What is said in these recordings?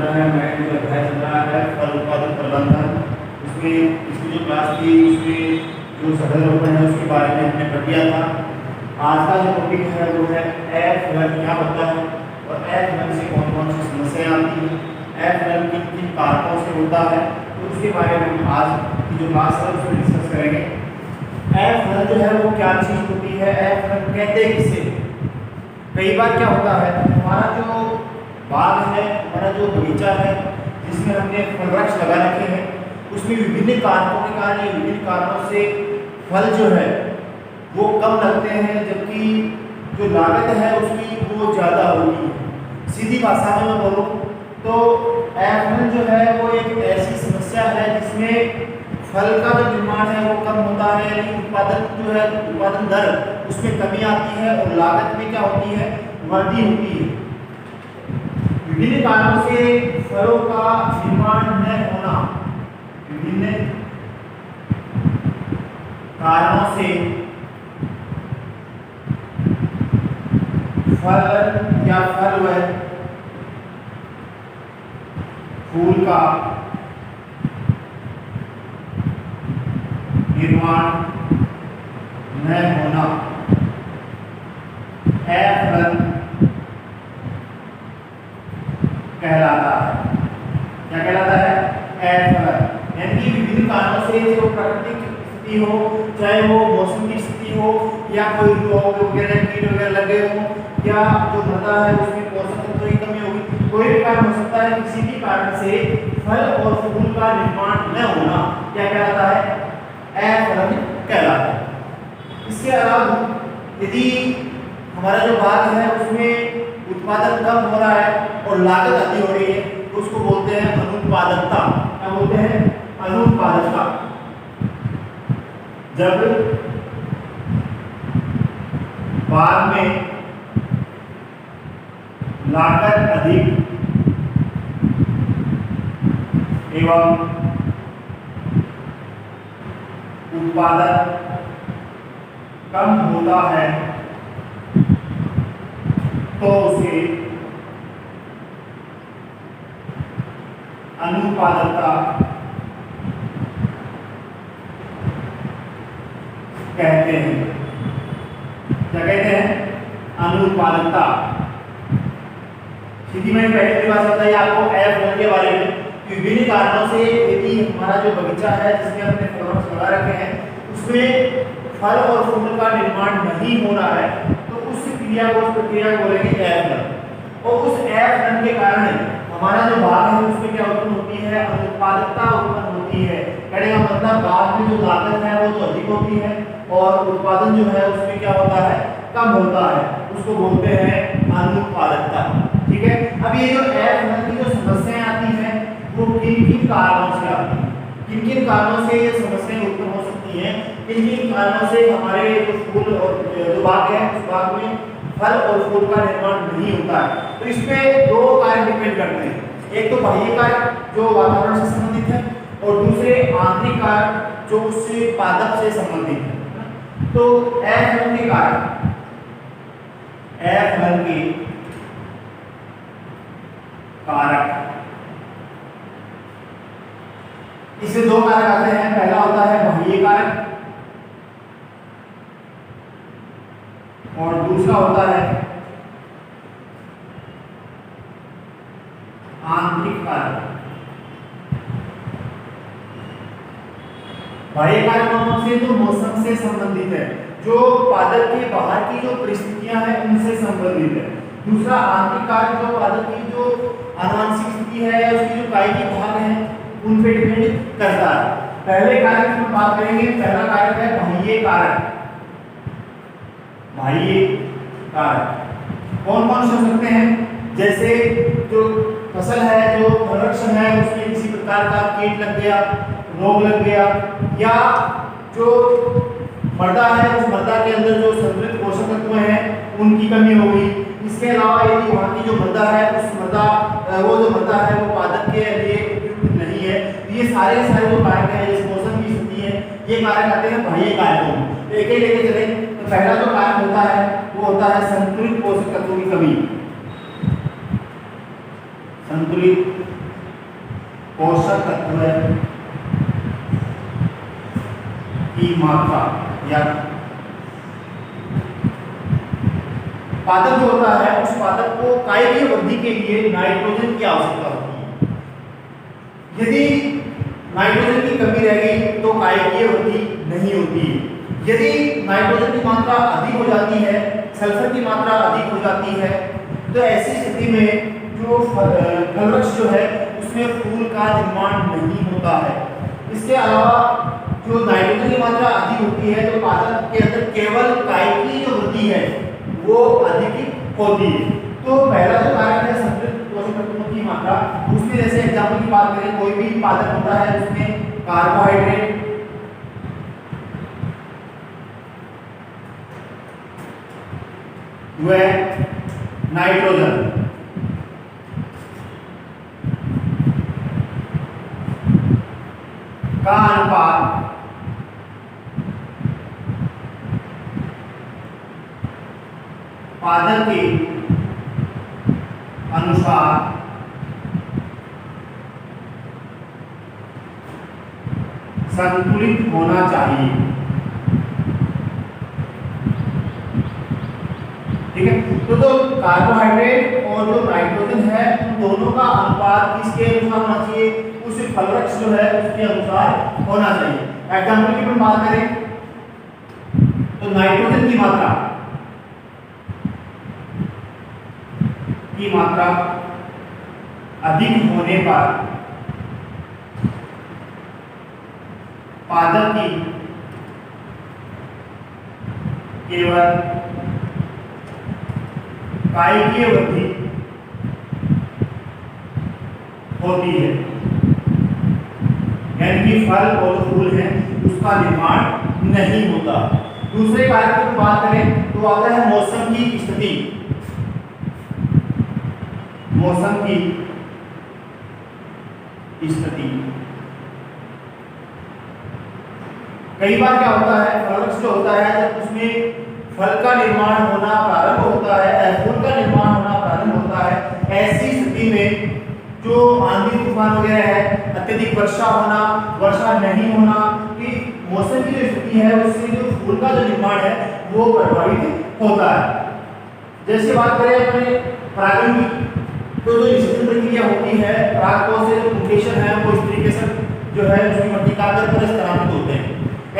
रहा है, मैं जो अध्याय चल रहा है फल उत्पादन प्रबंधन। उसमें इसकी जो क्लास थी उसमें जो सफल रोपण है उसके बारे में हमने पढ़ लिया था। आज का जो टॉपिक है वो है एफ वन क्या होता है और एफ वन से कौन कौन सी समस्याएं आती हैं, एफ वन किन किन कारकों से होता है, तो उसके बारे में हम आज की जो क्लास है उसमें डिस्कस करेंगे। एफ वन जो है वो क्या चीज़ होती है, एफ वन कहते किसे। कई बार क्या होता है, हमारा जो बाग है, हमारा जो बगीचा है जिसमें हमने फल वृक्ष लगा रखे हैं, उसमें विभिन्न कारकों के कारण या विभिन्न कारणों से फल जो है वो कम लगते हैं, जबकि जो लागत है उसकी वो ज़्यादा होती है। सीधी भाषा में मैं बोलूँ तो एफ वन जो है वो एक ऐसी समस्या है जिसमें फल का जो निर्माण है वो कम होता है, यानी उत्पादन जो है उत्पादन दर उसमें कमी आती है और लागत में क्या होती है, वृद्धि होती है। विभिन्न कारणों से फलों का निर्माण न होना, विभिन्न कारणों से फल या फल व फूल का निर्माण न होना एफ वन कहलाता है। क्या कहलाता है, एफ वन। यानी कि विभिन्न कारणों से जो प्राकृतिक स्थिति हो, चाहे वो मौसम की स्थिति हो या कोई रोग वगैरह कीट वगैरह लगे हो या जो मृदा है उसमें पोषक तत्वों की कमी होगी, कोई भी कारण हो सकता है, किसी भी कारण से फल और फूल का निर्माण न होना क्या कहलाता है, एफ वन कहलाता है। इसके अलावा यदि हमारा जो बाग है उसमें उत्पादन कम हो रहा है और लागत अधिक हो रही है तो उसको बोलते हैं अनुत्पादकता। क्या बोलते हैं, अनुत्पादकता। जब बाग में लागत अधिक एवं उत्पादन कम होता है तो उसे अनुत्पादकता कहते हैं। क्या कहते हैं, अनुत्पादकता। सीधी मैंने पहले भी बात बताई आपको एफ वन के बारे में। विभिन्न कारणों से यदि हमारा जो बगीचा है जिसमें हमने फल वृक्ष लगा रखे हैं उसमें फल और फूल का निर्माण नहीं हो रहा है तो उस क्रिया को, उस प्रक्रिया को बोलेंगे एफ वन। और उस एफ वन के कारण हमारा जो बाग है उसमें क्या उत्पन्न होती है, अनुत्पादकता उत्पन्न होती है। कहने का मतलब बाग में जो लागत है वो तो अधिक होती है और उत्पादन जो है उसमें क्या होता है, कम होता है, उसको बोलते हैं अनुत्पादकता। ठीक है। अब ये जो एफ वन की जो समस्याएं आती हैं वो किन किन कारणों से आती हैं, किन किन कारणों से ये समस्याएं उत्पन्न हो सकती हैं, किन किन कारणों से हमारे जो फूल और जो बाग है उस बाग में फल और फूल का निर्माण नहीं होता है। तो इसमें दो कारण डिपेंड करते हैं, एक तो बाह्य कारक जो वातावरण से संबंधित है और दूसरे आंतरिक कारक जो उस पादप से संबंधित है। तो एफ वन के कारण, एफ वन के कारक, इससे दो कारक आते हैं। पहला होता है बाह्य कारक और दूसरा होता है आंतरिक कारक। बाह्य कारक कौन से, जो मौसम से संबंधित है, जो पादप के बाहर की जो परिस्थितियां हैं उनसे संबंधित है। दूसरा आंतरिक कारक जो पादप की जो आनुवंशिक स्थिति है, उसकी जो कायिक भाग है उन पे डिपेंड करता है। पहले कारक की हम बात करेंगे, पहला कारक है बाह्य कारक। बाह्य कारक कौन कौन से हो सकते हैं, जैसे जो फसल है, जो वृक्ष है उसमें किसी प्रकार का कीट लग गया, रोग लग गया, या जो मृदा है उस मृदा के अंदर जो संतुलित पोषक तत्व हैं उनकी कमी हो गई। इसके अलावा यदि वहाँ की जो मृदा है उस मृदा वो जो मृदा है वो पादप के लिए उपयुक्त नहीं है, तो ये सारे जो कारक हैं, इस मौसम की स्थिति है, ये कारक आते हैं बाह्य कारकों में। एक एक लेके चले तो पहला जो कारक होता है वो होता है संतुलित पोषक तत्वों की कमी। संतुलित पोषक तत्व की मात्रा या पादप जो होता है उस पादप को कायकीय वृद्धि के लिए नाइट्रोजन की आवश्यकता होती है। यदि नाइट्रोजन की कमी रह गई तो कायकीय वृद्धि नहीं होती है। यदि नाइट्रोजन की मात्रा अधिक हो जाती है, सल्फर की मात्रा अधिक हो जाती है, तो ऐसी स्थिति में जो फल वृक्ष जो है उसमें फूल का निर्माण नहीं होता है। इसके अलावा जो नाइट्रोजन की मात्रा अधिक होती है तो पादप के अंदर केवल कायकी जो वृद्धि है वो अधिक होती है। तो पहला जो कारण है संतुलित पोषक तत्वों की मात्रा, उसमें जैसे एग्जांपल की बात करें, कोई भी पादप होता है उसमें कार्बोहाइड्रेट व नाइट्रोजन का अनुपात पादप के अनुसार संतुलित होना चाहिए। ठीक है, तो कार्बोहाइड्रेट और जो नाइट्रोजन है उन दोनों का अनुपात किसके अनुसार होना चाहिए? उस फल वृक्ष जो है उसके अनुसार होना चाहिए। एग्जांपल की हम बात करें तो नाइट्रोजन की मात्रा अधिक होने पर पादप की केवल कायकीय वृद्धि होती है, यानी कि फल और फूल है उसका निर्माण नहीं होता। दूसरे कारक की बात करें तो आता है मौसम की स्थिति। मौसम की स्थिति कई बार क्या होता है, फल वृक्ष जो होता है जब उसमें फल का निर्माण होना प्रारंभ होता है, फूल का निर्माण होना प्रारंभ होता है, ऐसी स्थिति में जो आंधी तूफान वगैरह है, अत्यधिक वर्षा होना, वर्षा नहीं होना, कि मौसम की जो स्थिति है उससे जो फूल का जो निर्माण है वो प्रभावित होता है। जैसे बात करें अपने परागण की, तो जो निषेचन प्रक्रिया होती है, परागकोश से जो पुंकेशन है वो इस तरीके से जो है उसकी वर्तिका पर स्थानांतरित होते हैं।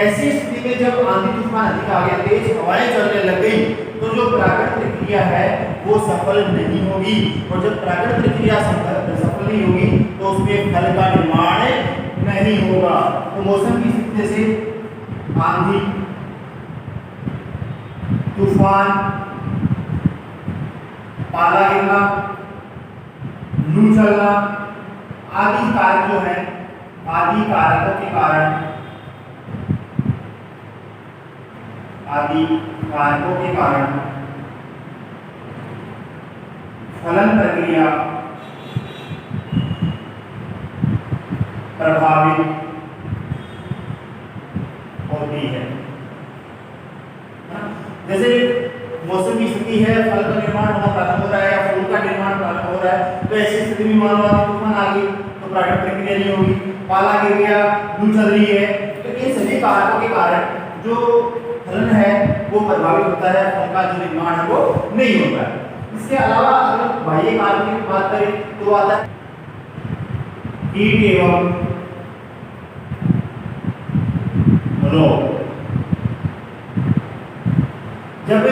ऐसी स्थिति में जब आंधी तूफान अधिक आ गया, तेज हवाएं चलने लग गई, तो जो परागण प्रक्रिया है वो सफल नहीं होगी, और जब परागण प्रक्रिया सफल नहीं होगी तो उसमें फल का निर्माण नहीं होगा। तो मौसम की स्थिति से आंधी तूफान, पाला गिरना, लू चलना आदि कारक जो है, आदि कारकों के कारण फलन प्रक्रिया प्रभावित होती है। जैसे मौसम की स्थिति है, फल का निर्माण होना प्रारंभ हो रहा है या फूल का निर्माण प्रारंभ हो रहा है, तो ऐसी स्थिति में मान लो तूफान आ गई तो परागण प्रक्रिया नहीं होगी, पाला गिर गया, लू चल रही है, तो इन सभी कारकों के कारण जो फलन है वो प्रभावित होता है, फल का जो निर्माण है वो नहीं होता है। इसके अलावा अगर बाह्य कारकों की बात करें तो आता है कीट एवं रोग। जब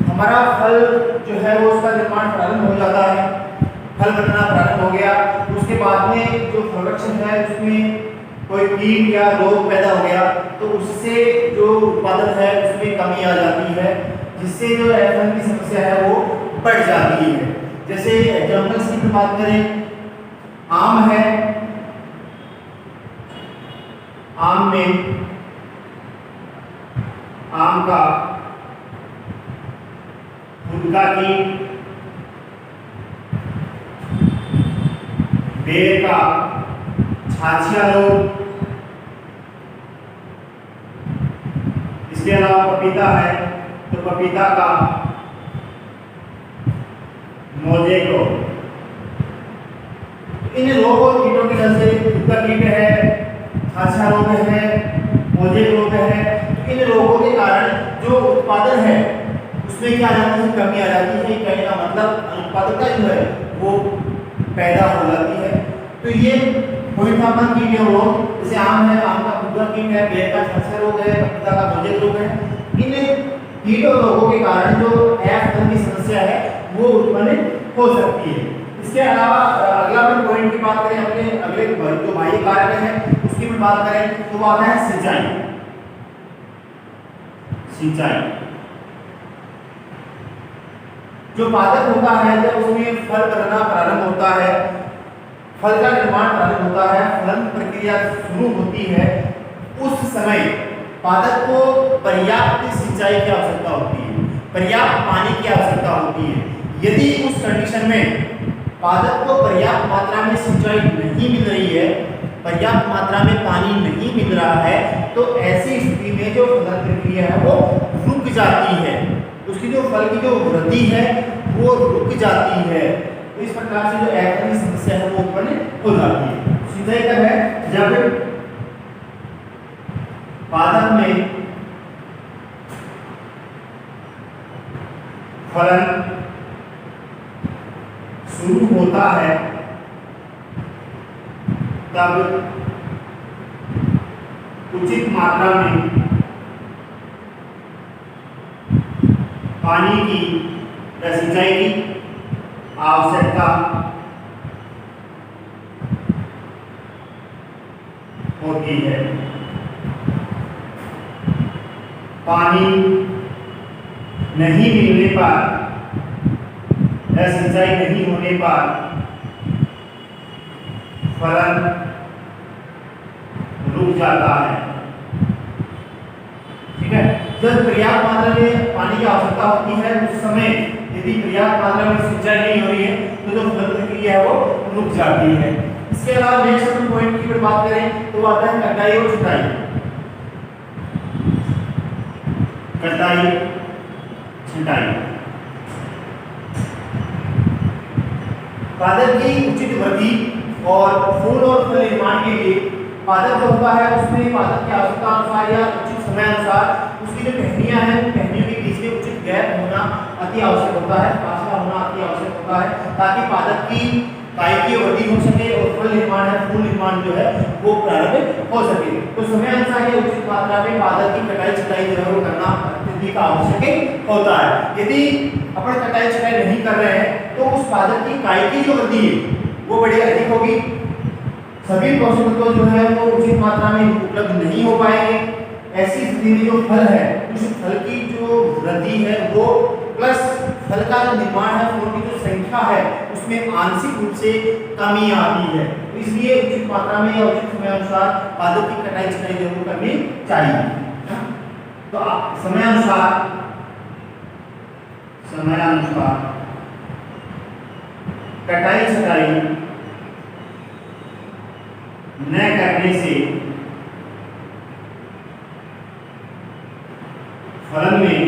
हमारा फल जो है वो उसका निर्माण प्रारंभ हो जाता है, फल बनना प्रारंभ हो गया, उसके बाद में जो प्रोडक्शन है उसमें कोई कीट या रोग पैदा हो गया, तो उससे जो उत्पादन है उसमें कमी आ जाती है, जिससे जो फल की समस्या है वो बढ़ जाती है। जैसे एग्जाम्पल्स की बात करें, आम है, आम में आम का फुदका कीट, बेर का छाछिया रोग, इसके अलावा पपीता है तो पपीता का मोजेक रोग, इन रोग और कीटों की वजह से दुग्धा कीट है, छाछा रोग है, मोजे रोग है, तो इन रोगों के कारण जो उत्पादन है उसमें क्या आ जाती है, कमी आ जाती है। कहने का मतलब अनुत्पादकता जो है वो पैदा हो जाती है। तो ये भूमिस्थापन कीट रोग जैसे आम है, आम का दुग्धा कीट है, बेर का छाछा रोग है, पपीता का मोजे रोग है। इन कीट और रोगों के कारण जो एफ की समस्या है वो उत्पन्न हो सकती है। इसके अलावा अगला हम पॉइंट की बात करें, अपने अगले जो बाह्य कारक है उसकी भी बात करें तो वो आता है सिंचाई। सिंचाई जो पादप होता है जब उसमें फल बनना प्रारंभ होता है, फल का निर्माण प्रारंभ होता है, फलन प्रक्रिया शुरू होती है, उस समय पादप को पर्याप्त सिंचाई की आवश्यकता होती है, पर्याप्त पानी की आवश्यकता होती है। यदि उस कंडीशन में पादप को पर्याप्त मात्रा में सिंचाई नहीं मिल रही है, पर्याप्त मात्रा में पानी नहीं मिल रहा है, तो ऐसी स्थिति में जो फलन प्रक्रिया है वो रुक जाती है, उसकी जो फल की जो वृद्धि है वो रुक जाती है। तो इस प्रकार से जो एफ की समस्या है वो उत्पन्न हो जाती है। सिंचाई कब है, जब पादप में फलन शुरू होता है तब उचित मात्रा में पानी की या सिंचाई की आवश्यकता होती है। पानी नहीं मिलने पर या सिंचाई नहीं होने पर फलन रुक जाता है। ठीक है, जब पर्याप्त मात्रा में पानी की आवश्यकता होती है उस समय यदि पर्याप्त मात्रा में सिंचाई नहीं हो रही है तो जो फलन प्रक्रिया है वो रुक जाती है। इसके अलावा नेक्स्ट पॉइंट की बात करें तो आता है कटाई और छंटाई। कटाई छंटाई पादप की उचित वृद्धि और फूल और फल निर्माण के लिए पादप जो होता है उसमें पादप की आवश्यकता अनुसार या उचित समय अनुसार उसकी जो टहनियां हैं उन टहनियों के बीच में उचित गैप होना अति आवश्यक होता है, फासला होना अति आवश्यक होता है, ताकि पादप की काई की वृद्धि हो सके और फल निर्माण है, फूल निर्माण जो है वो प्रारंभ हो सके। तो समय अनुसार या उचित मात्रा में पादप की कटाई छटाई जो है वो करना अत्यधिक आवश्यक होता है। यदि अपन कटाई छटाई नहीं कर रहे हैं तो उस पादप की काई की जो वृद्धि है वो बड़ी अधिक होगी, सभी पोषक तत्व जो है वो उचित मात्रा में उपलब्ध नहीं हो पाएंगे। ऐसी स्थिति में जो फल है उस फल की जो वृद्धि है वो प्लस फल का जो निर्माण है, फलों की जो संख्या है उसमें आंशिक रूप से कमी आती है। तो इसलिए उचित मात्रा में या उचित समय अनुसार पादप की कटाई छटाई जरूर करनी चाहिए। तो समय अनुसार कटाई छटाई न करने से फलन में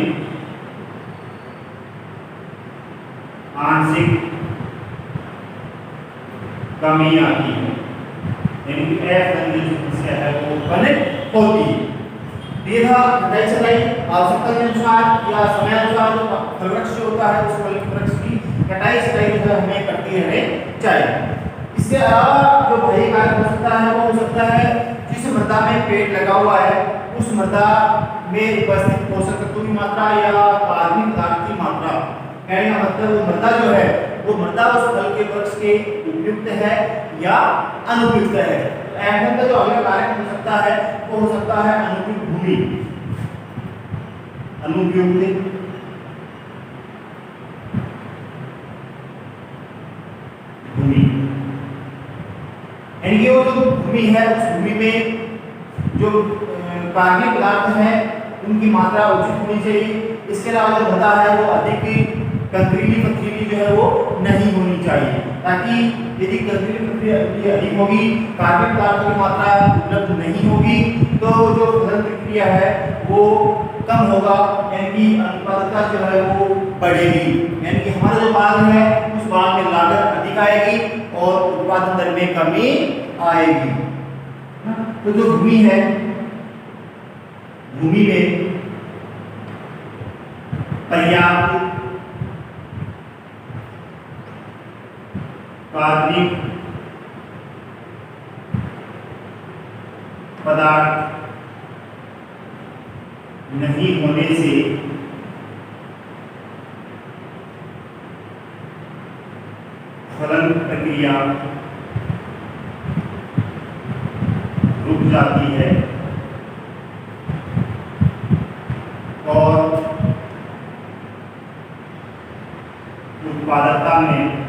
आंशिक कमी आती है, यानी कि समस्या है वो उत्पन्न होती है। कटाई छटाई आवश्यकता के अनुसार या समय अनुसार जो फल वृक्ष होता है उस फल वृक्ष की कटाई छटाई जो है हमें करती रहनी चाहिए। इसके अलावा जो बाह्य कारक हो सकता है वो हो सकता है जिस मृदा में पेड़ लगा हुआ है उस मृदा में उपस्थित पोषक तत्वों की मात्रा या कार्बनिक पदार्थ की मात्रा, कहने का मतलब वो मृदा जो है वो मृदा उस फल के वृक्ष के उपयुक्त है या अनुपयुक्त है। एफएम का जो अगला कारक हो सकता है वो हो सकता है अनुपयुक्त भूमि, अनुपयुक्त भूमि, यानी कि वो जो भूमि है उस भूमि में जो कार्बनिक पदार्थ है उनकी मात्रा उचित होनी चाहिए। इसके अलावा जो मृदा है वो अधिक कंकरीली पथरीली जो है वो नहीं होनी चाहिए, ताकि यदि कंकरीली पथरीली अधिक होगी, कार्बनिक पदार्थों की मात्रा उपलब्ध नहीं होगी तो जो फलन प्रक्रिया है वो कम होगा, यानी कि अनुत्पादकता जो है वो बढ़ेगी, यानी कि हमारा जो बाग है उस बाग में लागत अधिक आएगी और उत्पादन दर में कमी आएगी। तो जो भूमि है, भूमि में पर्याप्त कार्बनिक पदार्थ नहीं होने से फलन प्रक्रिया रुक जाती है और उत्पादकता में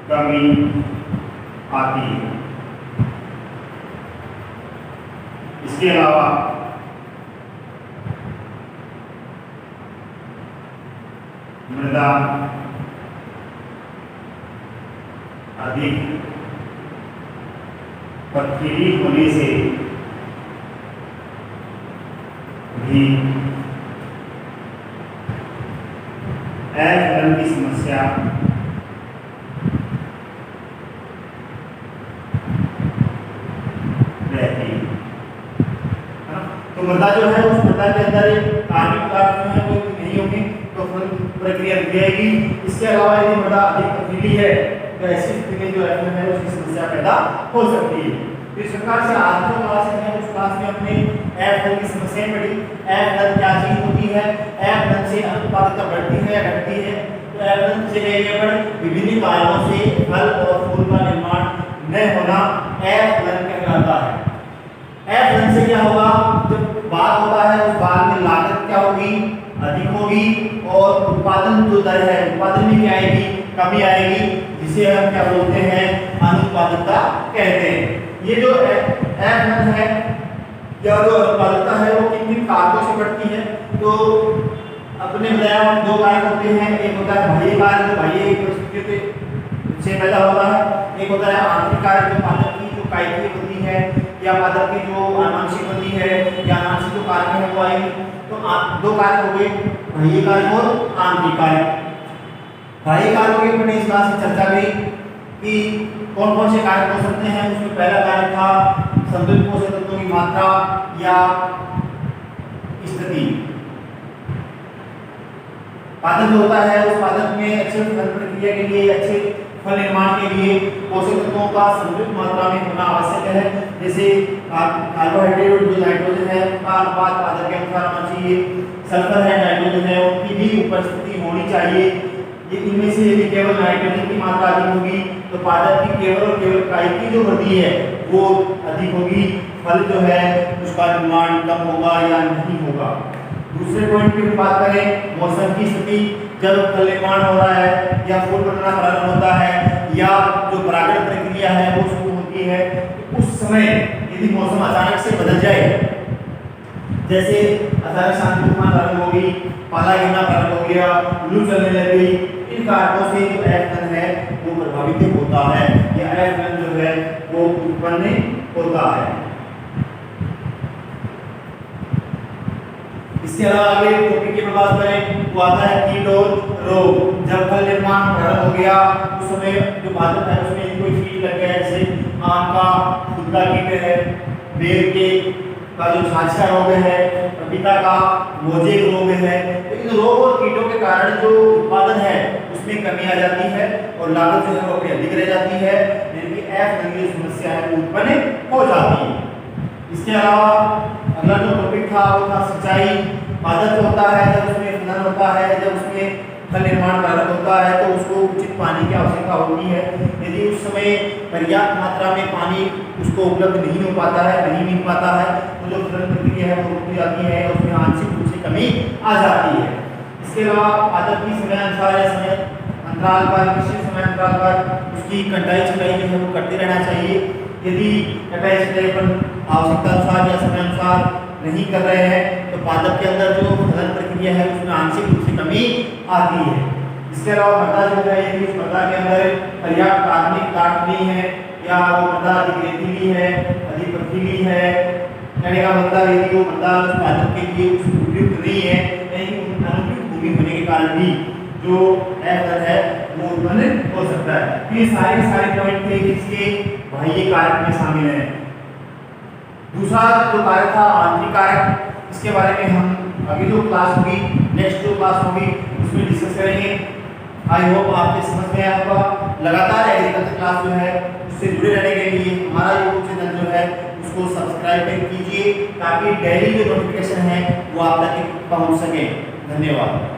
कमी आती है। इसके अलावा मृदा अधिक पथरीली होने से भी अफलन की समस्या रहती है। तो मृदा जो है उस मृदा के अंदर कार्बनिक पदार्थ जो है वो नहीं होंगे तो फलन प्रक्रिया रुक जाएगी। इसके अलावा यदि मृदा अधिक पथरीली है तो ऐसी स्थिति में जो एफलन है उसकी समस्या पैदा हो सकती है। तो इस प्रकार से आज जो क्लास है उस क्लास में हमने एफलन की समस्याएं पढ़ी। एफलन क्या चीज होती है, एफलन से अनुत्पादकता बढ़ती है या घटती है। तो एफलन से रिलेटेड विभिन्न कारणों से फल और फूल का निर्माण न होना एफलन कहलाता है। एफलन से क्या होगा, जब बाग होता है उस बाग में लागत क्या होगी, अधिक होगी और उत्पादन जो दर है उत्पादन में क्या आएगी, कमी आएगी, जिसे हम क्या बोलते हैं, अनुत्पादकता कहते हैं। ये जो एफलन है या जो अनुत्पादकता है वो किन किन कारकों से बढ़ती है। तो अपने बताया दो कारक होते हैं, एक होता है बाह्य कारक जो बाह्य परिस्थितियों से पैदा होता है, एक होता है आंतरिक कारक जो पादप की जो कायिकी होती है या पादप की जो आनुवंशिक होती है या आनुवंशिक जो कारक है वो आएंगे। तो दो कारक हो गए, बाह्य कारक और आंतरिक कारक। बाह्य कारकों की हमने इस क्लास में चर्चा की कि कौन कौन से कारक हो सकते हैं। उसमें पहला कारक था संतुलित पोषक तत्वों की मात्रा या स्थिति। पादप जो होता है उस पादप में अच्छे फल प्रक्रिया के लिए, अच्छे फल निर्माण के लिए पोषक तत्वों का संतुलित मात्रा में होना आवश्यक है। जैसे कार्बोहाइड्रेट और जो नाइट्रोजन है उसका अनुपात पादप के अनुसार होना चाहिए। सल्फर है, नाइट्रोजन है, उनकी भी उपस्थिति होनी चाहिए। ये इनमें से यदि केवल नाइट्रोजन की मात्रा अधिक होगी तो पादप की केवल और केवल कायिकी जो वृद्धि है वो अधिक होगी, फल जो है उसका निर्माण कम होगा या नहीं होगा। दूसरे पॉइंट पे बात करें मौसम की स्थिति, जब फल निर्माण हो रहा है या फूल बनना प्रारंभ होता है या जो परागण प्रक्रिया है वो शुरू होती है, तो उस समय यदि मौसम अचानक से बदल जाए, जैसे अचानक शांति तूफान प्रारंभ हो गई, पाला गिरना प्रारंभ हो गया, लू चलने लग गई, इन कारकों से जो एफलन है वो प्रभावित होता है या एफलन जो है वो उत्पन्न होता है। इसके अलावा आगे टॉपिक की बात करें वो आता है कीट और रोग। जब फल निर्माण प्रारंभ हो गया उस समय जो पादप है उसमें कोई कीट लग गया, जैसे आम का खुद का कीट है, बेर के का जो छाछा रोग है, पपीता का मोजेक रोग है। तो इन रोग और कीटों के कारण जो उत्पादन है उसमें कमी आ जाती है और लागत जो है वो अधिक रह जाती है, यानी कि एफलन की समस्या है वो उत्पन्न हो जाती है। इसके अलावा अगला जो टॉपिक था वो था सिंचाई। पादप होता है जब उसमें फलन होता है, जब उसमें फल निर्माण प्रारंभ होता है तो उसको उचित पानी की आवश्यकता होती है। यदि उस समय पर्याप्त मात्रा में पानी उसको उपलब्ध नहीं हो पाता है, नहीं मिल पाता है, तो जो फलन प्रक्रिया है वो रुक जाती है, उसमें आंशिक रूप से कमी आ जाती है। इसके अलावा पादप की समय अनुसार या समय अंतराल पर, निश्चित समय अंतराल पर उसकी कटाई छटाई जो है वो करते रहना चाहिए। यदि कटाई छटाई पर आवश्यकता अनुसार या समय अनुसार नहीं कर रहे हैं तो पादप के अंदर जो फलन प्रक्रिया है उसमें आंशिक रूप से कमी आती है। इसके अलावा मृदा जो है यदि उस मृदा के अंदर पर्याप्त कार्बनिक पदार्थ नहीं है या वो मृदा अधिक रेतीली है, अधिक पथरीली है कहने का मतलब है कि वो बंदा उत्पादन के लिए उपयुक्त नहीं है, यानी अनुपयुक्त भूमि होने के कारण भी जो F है वो उत्पन्न हो सकता है। तो ये सारे पॉइंट थे जिसके बाह्य कारक में शामिल हैं। दूसरा जो कारक था आंतरिक कारक, इसके बारे में हम अगली जो क्लास होगी, नेक्स्ट जो क्लास होगी उसमें डिस्कस करेंगे। आई होप आपके समझ में आया होगा। लगातार एग्रीकल्चर क्लास जो है उससे जुड़े रहने के लिए हमारा यूट्यूब चैनल जो है उसको सब्सक्राइब कीजिए ताकि डेली जो नोटिफिकेशन है वो आप तक पहुंच सके। धन्यवाद।